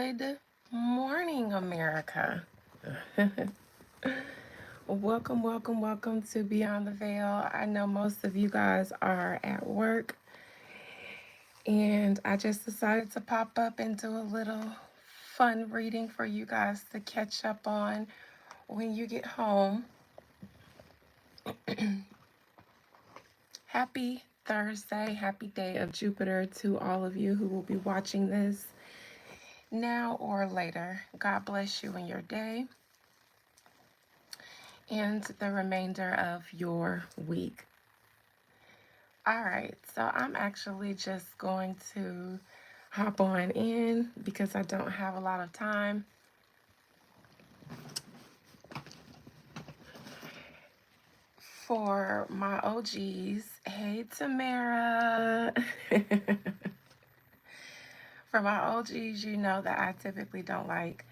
Good morning, America. Welcome to Beyond the Veil. I know most of you guys are at work, and I just decided to pop up and do a little fun reading for you guys to catch up on when you get home. Happy Thursday, happy day of Jupiter to all of you who will be watching this now or later. God bless you in your day and the remainder of your week. All right, so I'm actually just going to hop on in because I don't have a lot of time. For my OGs, hey Tamara. For my OGs, you know that I typically don't like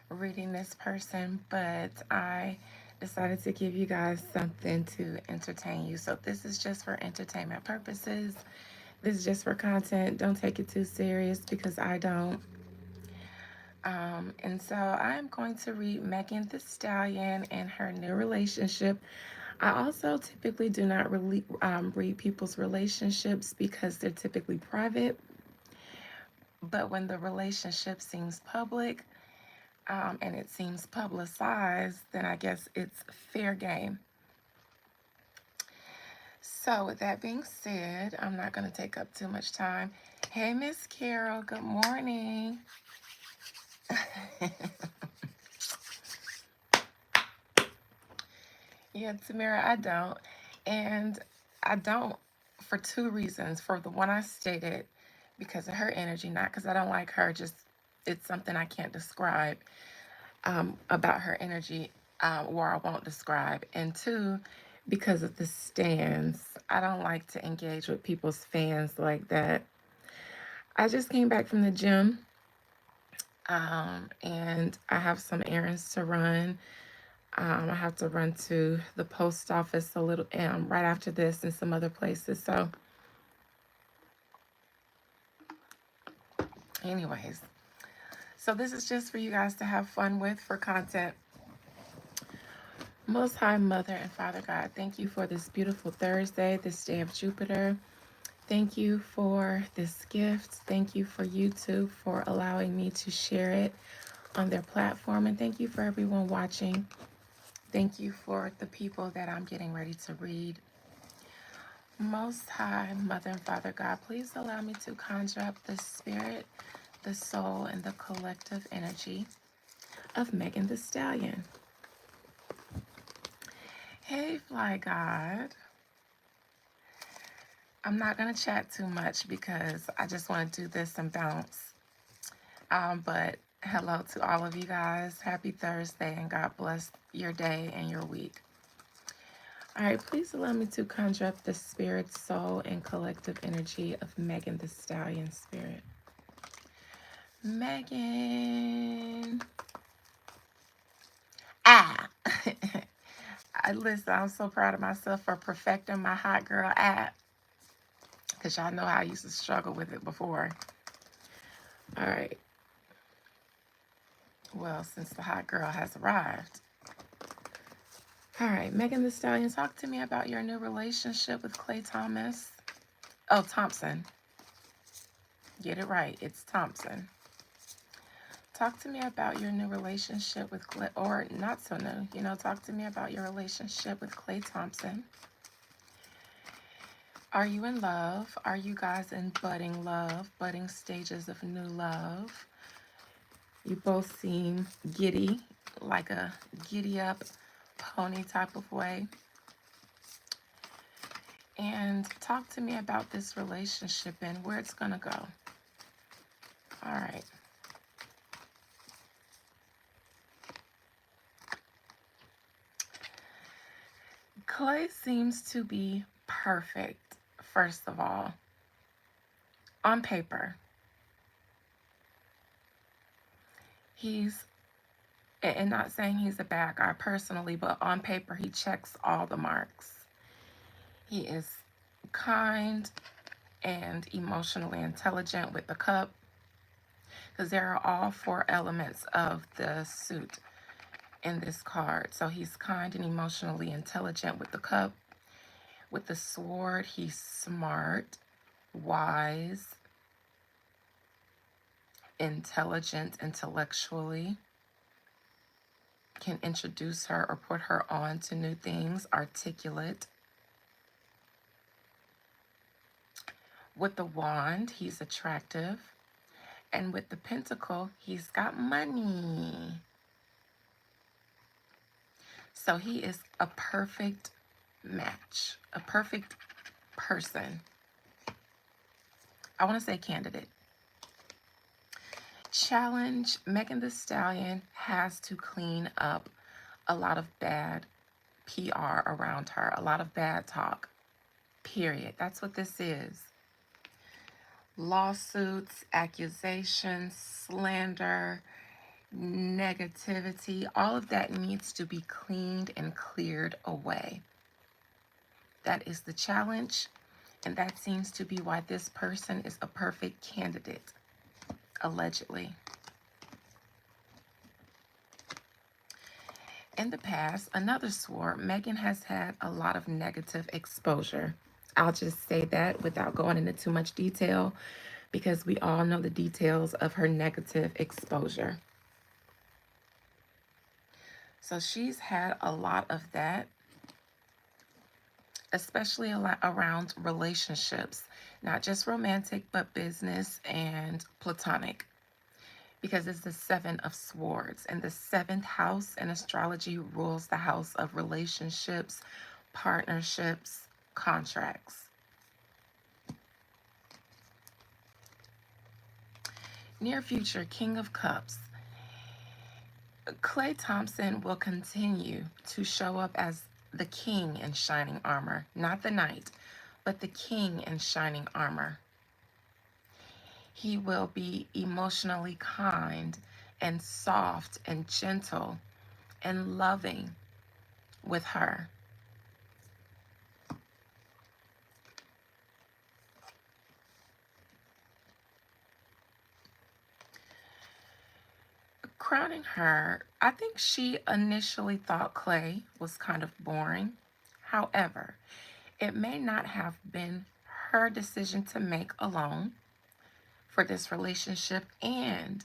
reading this person, but I decided to give you guys something to entertain you. So this is just for entertainment purposes. This is just for content. Don't take it too serious because I don't. And so I'm going to read Megan Thee Stallion and her new relationship. I also typically do not really read people's relationships because they're typically private. But when the relationship seems public and it seems publicized, then I guess it's fair game. So with that being said, I'm not going to take up too much time. Hey, Miss Carol, good morning. Yeah, Tamara, I don't. And I don't for two reasons. For the one I stated, because of her energy, not because I don't like her, just it's something I can't describe about her energy, or I won't describe. And two, because of the stands. I don't like to engage with people's fans like that. I just came back from the gym, and I have some errands to run. I have to run to the post office a little right after this and some other places. So, anyways, so this is just for you guys to have fun with for content. Most High Mother and Father God, thank you for this beautiful Thursday, this day of Jupiter. Thank you for this gift. Thank you for YouTube for allowing me to share it on their platform. And thank you for everyone watching. Thank you for the people that I'm getting ready to read. Most High Mother and Father God, please allow me to conjure up the spirit, the soul, and the collective energy of Megan Thee Stallion. Hey, Fly God. I'm not going to chat too much because I just want to do this and bounce. But hello to all of you guys. Happy Thursday and God bless your day and your week. All right, please allow me to conjure up the spirit, soul, and collective energy of Megan Thee Stallion spirit. Megan. Listen, I'm so proud of myself for perfecting my hot girl app. Because y'all know how I used to struggle with it before. All right. Well, since the hot girl has arrived. All right, Megan Thee Stallion, talk to me about your new relationship with Clay Thomas. Oh, Thompson. Get it right. It's Thompson. Talk to me about your new relationship with Clay, or not so new. Talk to me about your relationship with Clay Thompson. Are you in love? Are you guys in budding love, budding stages of new love? You both seem giddy, like a giddy up pony type of way. And talk to me about this relationship and where it's going to go. All right. Clay seems to be perfect, first of all, on paper. And not saying he's a bad guy personally, but on paper, he checks all the marks. He is kind and emotionally intelligent with the cup. because there are all four elements of the suit in this card. So he's kind and emotionally intelligent with the cup. With the sword, he's smart, wise, intelligent intellectually, can introduce her or put her on to new things, articulate. With the wand, he's attractive. And with the pentacle, he's got money. So he is a perfect match, a perfect person. I want to say candidate. Challenge: Megan Thee Stallion has to clean up a lot of bad PR around her, a lot of bad talk, period. That's what this is. Lawsuits, accusations, slander, negativity, all of that needs to be cleaned and cleared away. That is the challenge, and that seems to be why this person is a perfect candidate, allegedly. In the past, another sword, Megan has had a lot of negative exposure. I'll just say that without going into too much detail, because we all know the details of her negative exposure. So she's had a lot of that, especially a lot around relationships, not just romantic, but business and platonic, because it's the Seven of Swords, and the seventh house in astrology rules the house of relationships, partnerships, contracts. Near future, King of Cups. Klay Thompson will continue to show up as the king in shining armor, not the knight, but the king in shining armor. He will be emotionally kind and soft and gentle and loving with her. Crowning her, I think she initially thought Klay was kind of boring. However, it may not have been her decision to make alone for this relationship, and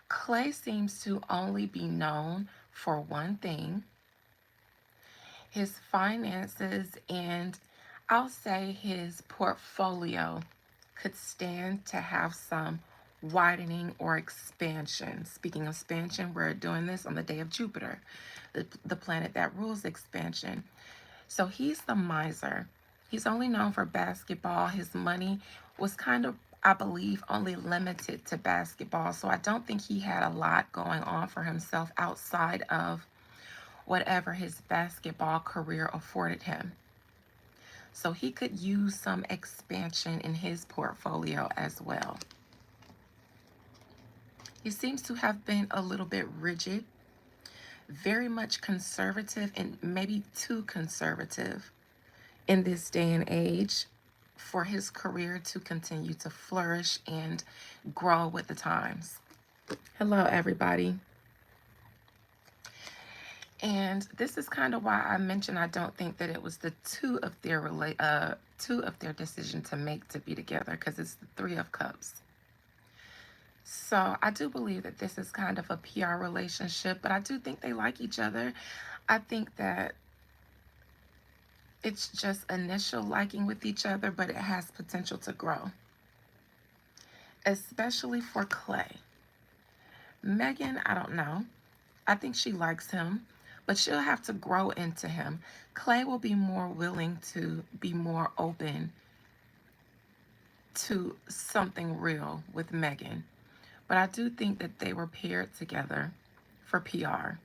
Klay seems to only be known for one thing: his finances, and I'll say his portfolio could stand to have some widening or expansion. Speaking of expansion, we're doing this on the day of Jupiter, the planet that rules expansion. So he's the miser. He's only known for basketball. His money was kind of, I believe, only limited to basketball. So I don't think he had a lot going on for himself outside of whatever his basketball career afforded him. So he could use some expansion in his portfolio as well. He seems to have been a little bit rigid, very much conservative, and maybe too conservative in this day and age for his career to continue to flourish and grow with the times. Hello, everybody. And this is kind of why I mentioned I don't think that it was the two of their decision to make to be together, because it's the Three of Cups. So I do believe that this is kind of a PR relationship, but I do think they like each other. I think that it's just initial liking with each other, but it has potential to grow, especially for Klay. Megan, I don't know. I think she likes him, but she'll have to grow into him. Klay will be more willing to be more open to something real with Megan. But I do think that they were paired together for PR.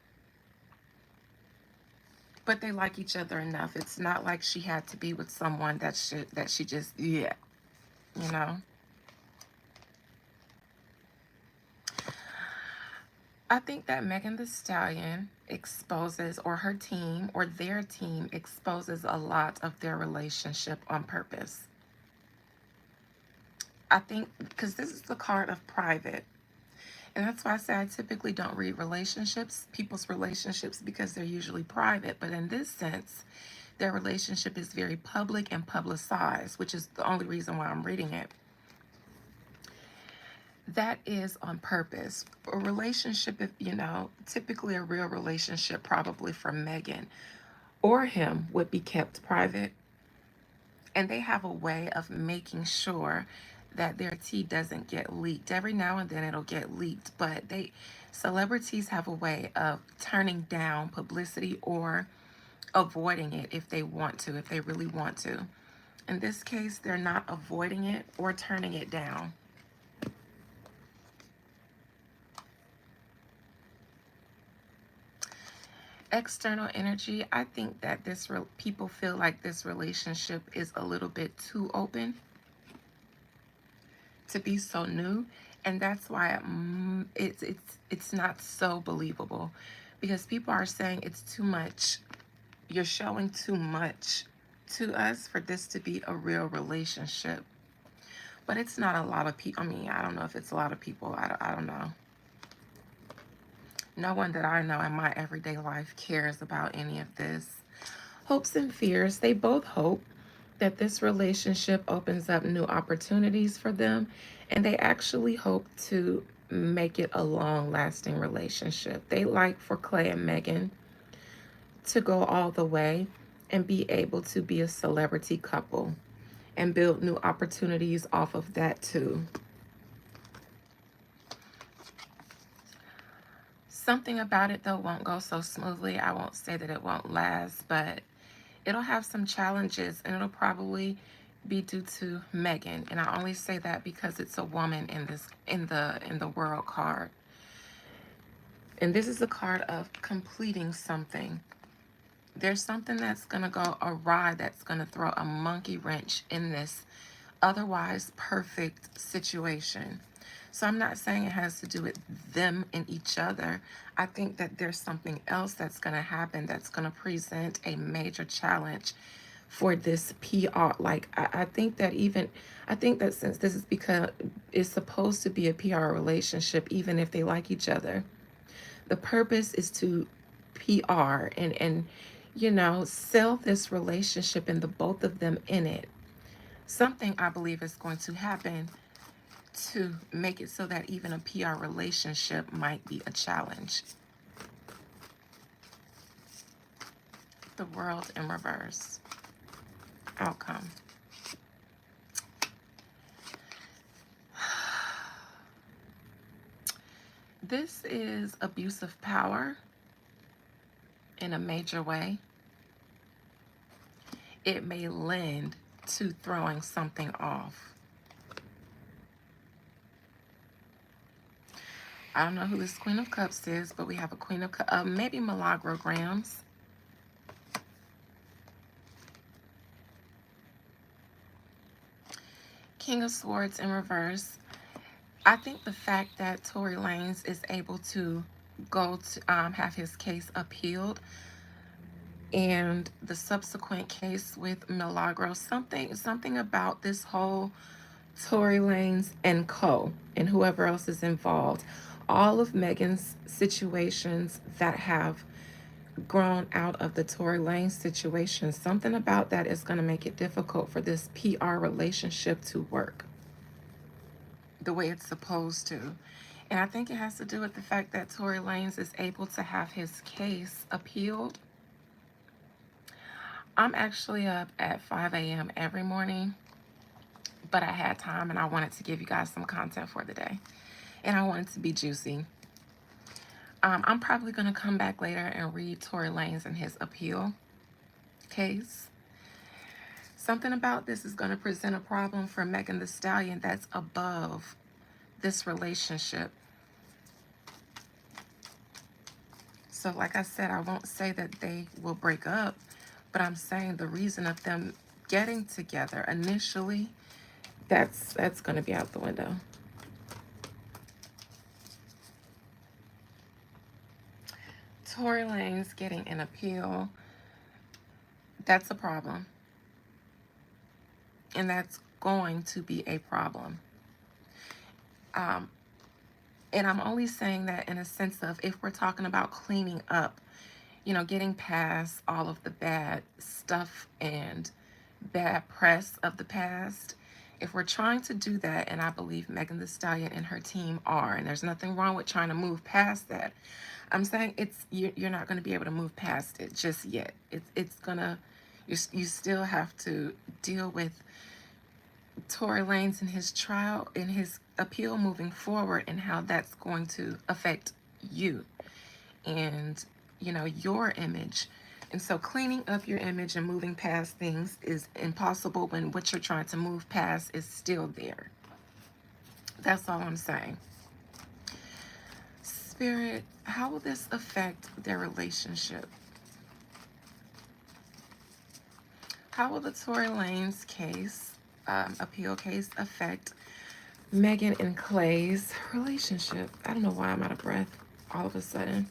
But they like each other enough. It's not like she had to be with someone that she just, yeah, you know. I think that Megan Thee Stallion exposes, or her team, or their team exposes a lot of their relationship on purpose. I think because this is the card of private. And that's why I say I typically don't read people's relationships, because they're usually private. But in this sense, their relationship is very public and publicized, which is the only reason why I'm reading it. That is on purpose. A relationship, if typically a real relationship, probably for Megan or him, would be kept private. And they have a way of making sure that their tea doesn't get leaked. Every now and then it'll get leaked, but celebrities have a way of turning down publicity or avoiding it if they want to, if they really want to. In this case, they're not avoiding it or turning it down. External energy, I think that people feel like this relationship is a little bit too open to be so new, and that's why it's not so believable, because people are saying it's too much. You're showing too much to us for this to be a real relationship. But it's not a lot of people. I mean, I don't know if it's a lot of people. I don't know. No one that I know in my everyday life cares about any of this. Hopes and fears. They both hope that this relationship opens up new opportunities for them, and they actually hope to make it a long-lasting relationship. They like for Clay and Megan to go all the way and be able to be a celebrity couple and build new opportunities off of that too. Something about it, though, won't go so smoothly. I won't say that it won't last, but it'll have some challenges, and it'll probably be due to Megan. And I only say that because it's a woman in the world card. And this is a card of completing something. There's something that's going to go awry, that's going to throw a monkey wrench in this otherwise perfect situation. So I'm not saying it has to do with them and each other. I think that there's something else that's going to happen that's going to present a major challenge for this PR. Like, I think that since this is because it's supposed to be a PR relationship, even if they like each other, the purpose is to PR and sell this relationship and the both of them in it. Something I believe is going to happen to make it so that even a PR relationship might be a challenge. The World in reverse. Outcome. This is abuse of power in a major way. It may lend to throwing something off. I don't know who this Queen of Cups is, but we have a Queen of Cups, maybe Milagograms. King of Swords in reverse. I think the fact that Tory Lanez is able to go to have his case appealed, and the subsequent case with Milagro, something about this whole Tory Lanez and co. and whoever else is involved, all of Megan's situations that have grown out of the Tory Lanez situation, something about that is going to make it difficult for this PR relationship to work the way it's supposed to. And I think it has to do with the fact that Tory Lanez is able to have his case appealed. I'm actually up at 5 a.m. every morning, but I had time and I wanted to give you guys some content for the day. And I wanted to be juicy. I'm probably going to come back later and read Tory Lanez and his appeal case. Something about this is going to present a problem for Megan Thee Stallion that's above this relationship. So like I said, I won't say that they will break up, but I'm saying the reason of them getting together initially, that's going to be out the window. Tory Lanez getting an appeal, that's a problem. And that's going to be a problem. And I'm only saying that in a sense of if we're talking about cleaning up, getting past all of the bad stuff and bad press of the past. If we're trying to do that, and I believe Megan Thee Stallion and her team are, and there's nothing wrong with trying to move past that. I'm saying you're not going to be able to move past it just yet. It's gonna you still have to deal with Tory Lanez and his trial and his appeal moving forward, and how that's going to affect you and your image. And so cleaning up your image and moving past things is impossible when what you're trying to move past is still there. That's all I'm saying. Spirit, how will this affect their relationship? How will the Tory Lanez case, appeal case, affect Megan and Clay's relationship? I don't know why I'm out of breath all of a sudden.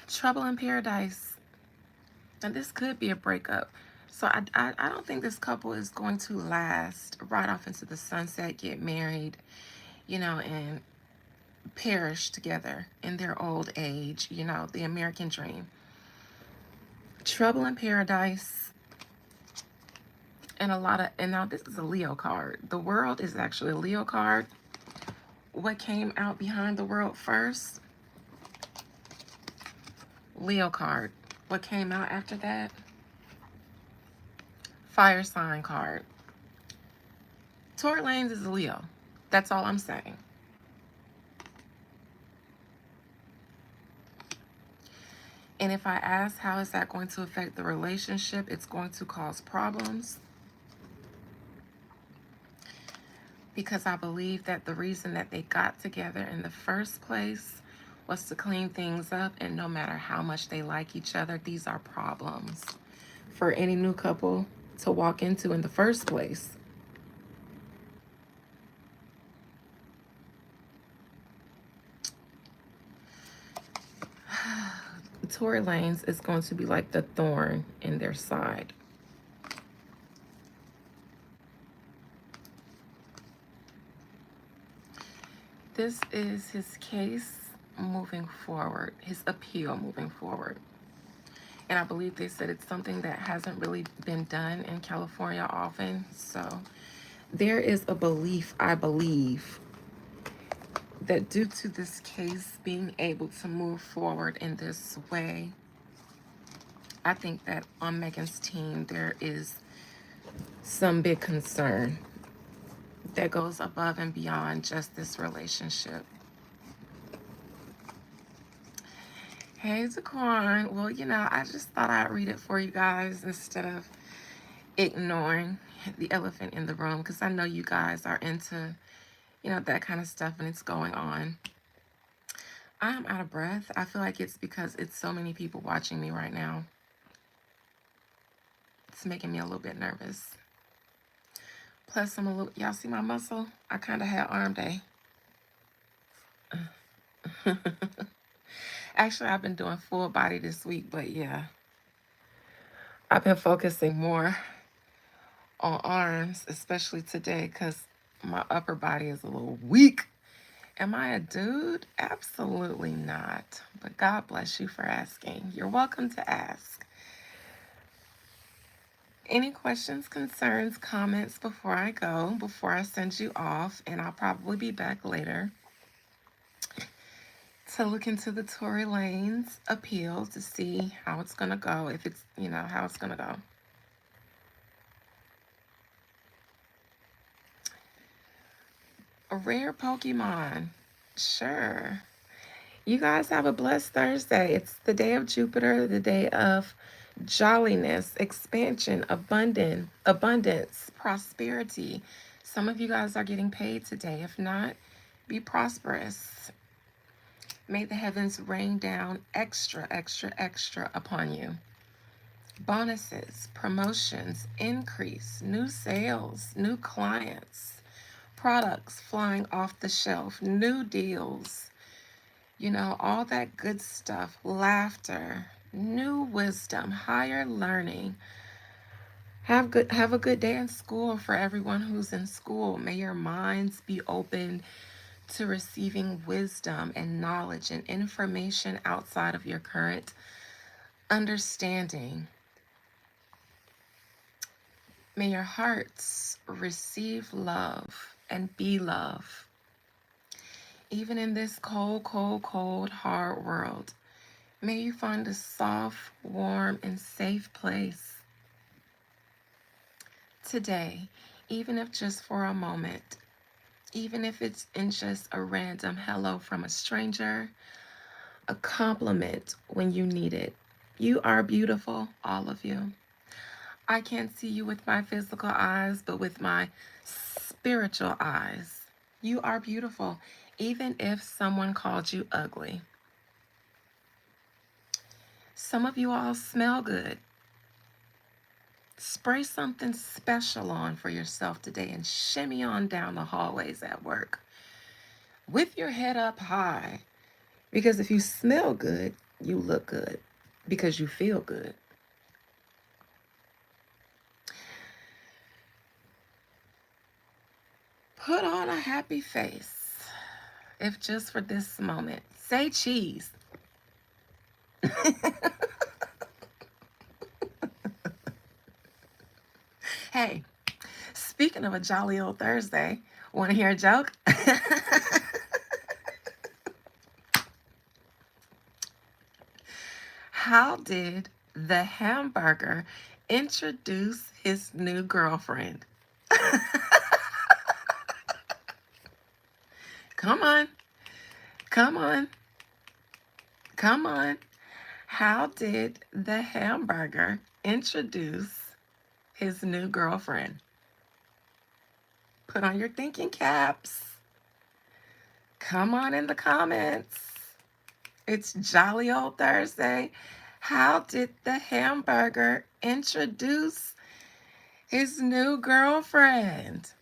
Trouble in paradise. And this could be a breakup. So I don't think this couple is going to last right off into the sunset, get married, and perish together in their old age, the American dream. Trouble in paradise. And now this is a Leo card. The world is actually a Leo card. What came out behind the world first? Leo card. What came out after that? Fire sign card. Tory Lanez is a Leo. That's all I'm saying. And if I ask how is that going to affect the relationship, it's going to cause problems. Because I believe that the reason that they got together in the first place was to clean things up, and no matter how much they like each other, these are problems for any new couple to walk into in the first place. Tory Lanez is going to be like the thorn in their side. This is his case moving forward, his appeal moving forward. And I believe they said it's something that hasn't really been done in California often. So there is a belief, I believe, that due to this case being able to move forward in this way, I think that on Megan's team there is some big concern that goes above and beyond just this relationship. Hey, Daquan. Well, I just thought I'd read it for you guys instead of ignoring the elephant in the room, because I know you guys are into, that kind of stuff, and it's going on. I'm out of breath. I feel like it's because it's so many people watching me right now. It's making me a little bit nervous. Plus, y'all see my muscle? I kind of had arm day. Actually, I've been doing full body this week, but yeah. I've been focusing more on arms, especially today, because my upper body is a little weak. Am I a dude? Absolutely not. But God bless you for asking. You're welcome to ask. Any questions, concerns, comments before I go, before I send you off? And I'll probably be back later to look into the Tory Lanez appeal to see how it's going to go, if it's, how it's going to go. A rare Pokemon. Sure. You guys have a blessed Thursday. It's the day of Jupiter, the day of jolliness, expansion, abundance, prosperity. Some of you guys are getting paid today. If not, be prosperous. May the heavens rain down extra, extra, extra upon you. Bonuses, promotions, increase, new sales, new clients, products flying off the shelf, new deals, all that good stuff, laughter, new wisdom, higher learning, Have a good day in school for everyone who's in school. May your minds be open to receiving wisdom and knowledge and information outside of your current understanding. May your hearts receive love and be love. Even in this cold, cold, cold, hard world, may you find a soft, warm, and safe place today, even if just for a moment, even if it's in just a random hello from a stranger, a compliment when you need it. You are beautiful, all of you. I can't see you with my physical eyes, but with my spiritual eyes. You are beautiful, even if someone called you ugly. Some of you all smell good. Spray something special on for yourself today and shimmy on down the hallways at work with your head up high. Because if you smell good, you look good because you feel good. Put on a happy face, if just for this moment. Say cheese. Hey, speaking of a jolly old Thursday, want to hear a joke? How did the hamburger introduce his new girlfriend? Come on, come on, come on. How did the hamburger introduce his new girlfriend? Put on your thinking caps. Come on in the comments. It's jolly old Thursday. How did the hamburger introduce his new girlfriend?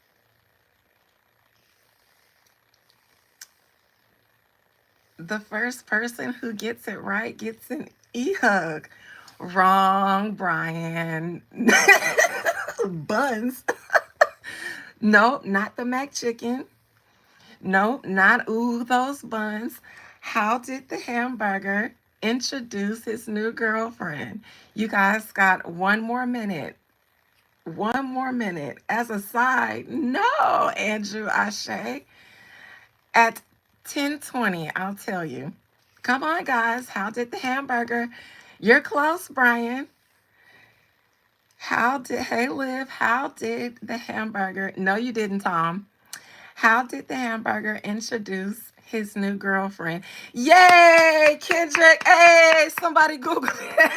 The first person who gets it right gets an e-hug. Wrong, Brian. Buns. Nope, not the mac chicken. Nope, not ooh, those buns. How did the hamburger introduce his new girlfriend? You guys got 1 more minute. 1 more minute. As a side, no, Andrew Ashe. At 10:20, I'll tell you. Come on, guys. How did the hamburger? You're close, Brian. Hey, Liv, how did the hamburger? No, you didn't, Tom. How did the hamburger introduce his new girlfriend? Yay, Kendrick. Hey, somebody Google it.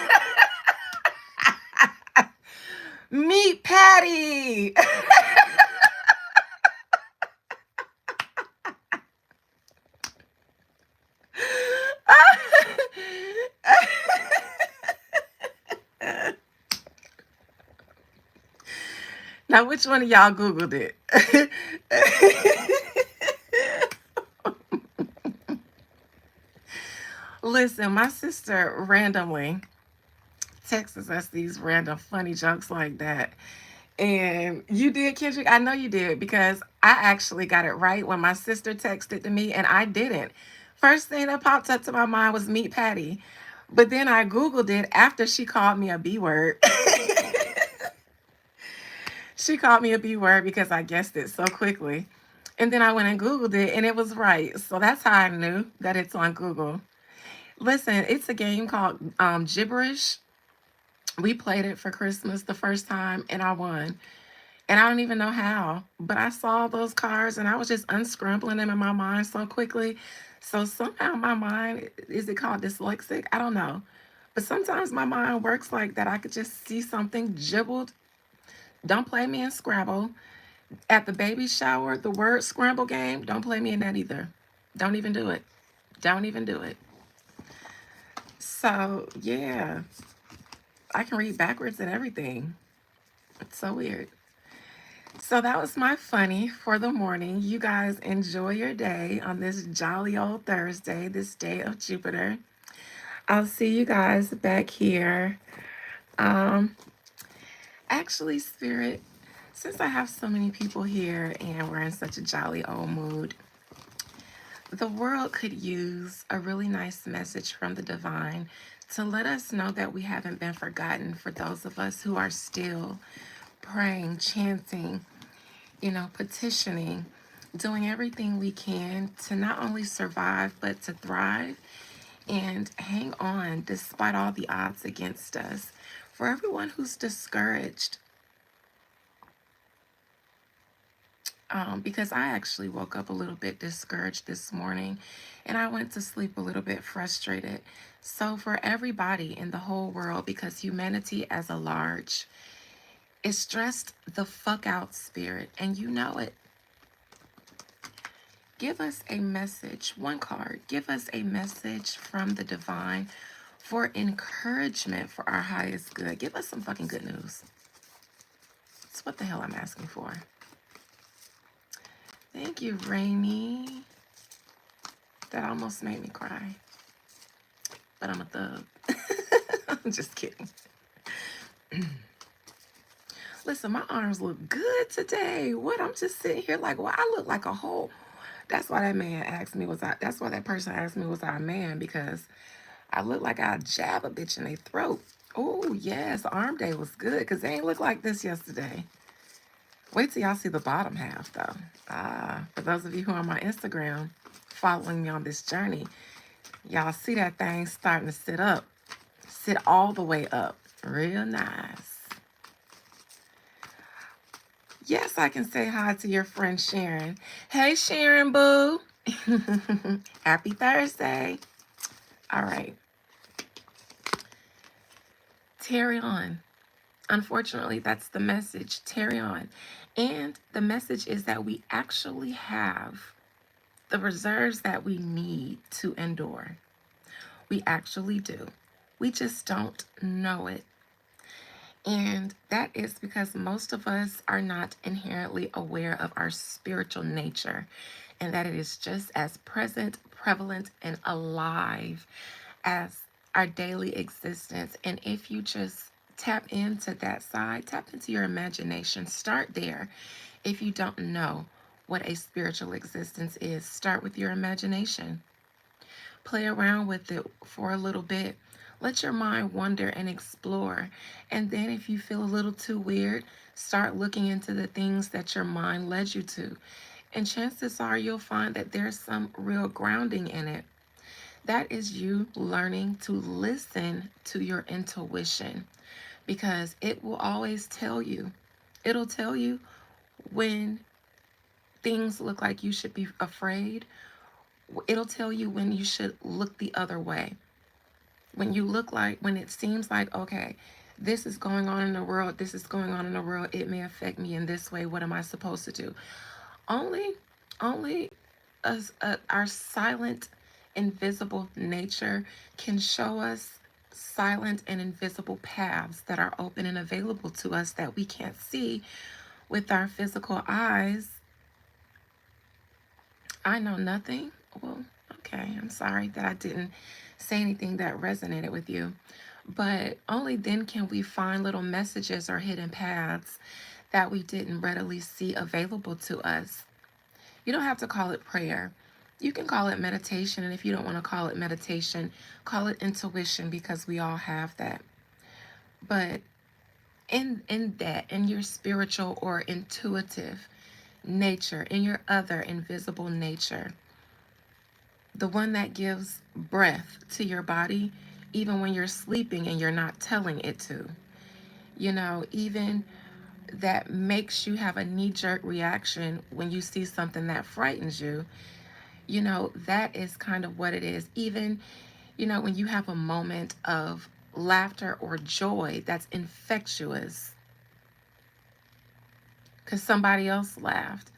Meet Patty. Now, which one of y'all Googled it? Listen, my sister randomly texts us these random funny jokes like that. And you did, Kendrick? I know you did because I actually got it right when my sister texted to me and I didn't. First thing that popped up to my mind was Meet Patty. But then I Googled it after she called me a B word. She called me a B word because I guessed it so quickly. And then I went and Googled it and it was right. So that's how I knew that it's on Google. Listen, it's a game called Gibberish. We played it for Christmas the first time and I won. And I don't even know how, but I saw those cards and I was just unscrambling them in my mind so quickly. So somehow my mind, is it called dyslexic? I don't know. But sometimes my mind works like that. I could just see something gibbled. Don't play me in Scrabble. At the baby shower, the word scramble game, don't play me in that either. Don't even do it. Don't even do it. So, yeah, I can read backwards and everything. It's so weird. So that was my funny for the morning. You guys enjoy your day on this jolly old Thursday, this day of Jupiter. I'll see you guys back here um, Actually, Spirit, since I have so many people here and we're in such a jolly old mood, the world could use a really nice message from the divine to let us know that we haven't been forgotten, for those of us who are still praying, chanting, petitioning, doing everything we can to not only survive but to thrive and hang on despite all the odds against us. For everyone who's discouraged, because I actually woke up a little bit discouraged this morning and I went to sleep a little bit frustrated. So, for everybody in the whole world, because humanity as a large is stressed the fuck out, Spirit, and you know it, give us a message, one card, give us a message from the divine for encouragement for our highest good. Give us some fucking good news. That's what the hell I'm asking for. Thank you, Rainy. That almost made me cry. But I'm a thug. I'm just kidding. Listen, my arms look good today. What? I'm just sitting here like, well, I look like a whole. That's why that man asked me, that's why that person asked me, was I a man? Because I look like I jab a bitch in their throat. Oh, yes, arm day was good because they ain't look like this yesterday. Wait till y'all see the bottom half, though. For those of you who are on my Instagram following me on this journey, y'all see that thing starting to sit up. Sit all the way up. Real nice. Yes, I can say hi to your friend Sharon. Hey, Sharon, boo. Happy Thursday. All right. Carry on. Unfortunately, that's the message. Carry on. And the message is that we actually have the reserves that we need to endure. We actually do. We just don't know it. And that is because most of us are not inherently aware of our spiritual nature and that it is just as present, prevalent, and alive as our daily existence. And if you just tap into that side, tap into your imagination, start there. If you don't know what a spiritual existence is, start with your imagination. Play around with it for a little bit. Let your mind wander and explore. And then if you feel a little too weird, start looking into the things that your mind led you to. And chances are you'll find that there's some real grounding in it. That is you learning to listen to your intuition, because it will always tell you. It'll tell you when things look like you should be afraid. It'll tell you when you should look the other way. When it seems like, okay, this is going on in the world, it may affect me in this way. What am I supposed to do? Only our silent, invisible nature can show us silent and invisible paths that are open and available to us that we can't see with our physical eyes. I know nothing. Well, okay, I'm sorry that I didn't say anything that resonated with you. But only then can we find little messages or hidden paths that we didn't readily see available to us. You don't have to call it prayer. You can call it meditation. And if you don't want to call it meditation, call it intuition, because we all have that. But in your spiritual or intuitive nature, in your other invisible nature, the one that gives breath to your body, even when you're sleeping and you're not telling it to, even that makes you have a knee-jerk reaction when you see something that frightens you, that is kind of what it is. Even, when you have a moment of laughter or joy that's infectious because somebody else laughed,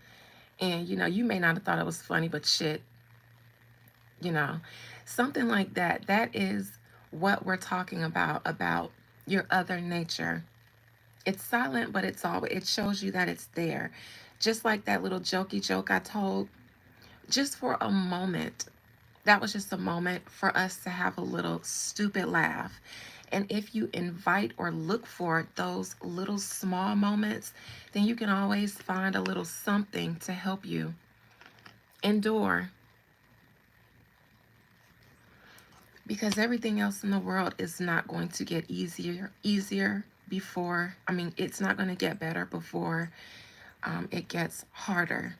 and you may not have thought it was funny, but shit, something like that. That is what we're talking about your other nature. It's silent, but it shows you that it's there. Just like that little jokey joke I told, just for a moment. That was just a moment for us to have a little stupid laugh. And if you invite or look for those little small moments, then you can always find a little something to help you endure. Because everything else in the world is not going to get easier before, it's not going to get better before it gets harder.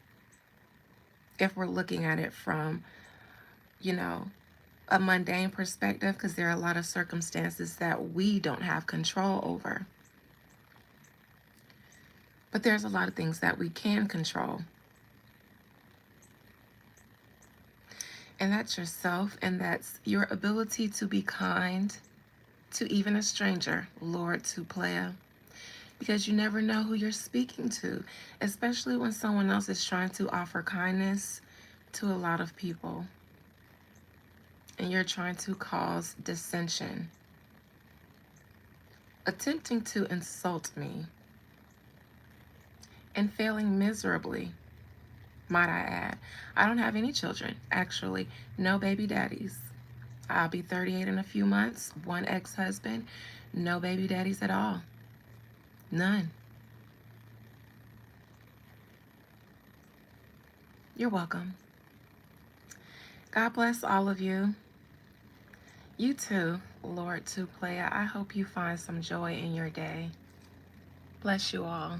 If we're looking at it from, you know, a mundane perspective, because there are a lot of circumstances that we don't have control over. But there's a lot of things that we can control. And that's yourself, and that's your ability to be kind to even a stranger, Lord, to playa. Because you never know who you're speaking to, especially when someone else is trying to offer kindness to a lot of people. And you're trying to cause dissension, attempting to insult me, and failing miserably, might I add. I don't have any children, actually, no baby daddies. I'll be 38 in a few months, one ex-husband, no baby daddies at all. None. You're welcome. God bless all of you. You too, Lord, to play. I hope you find some joy in your day. Bless you all.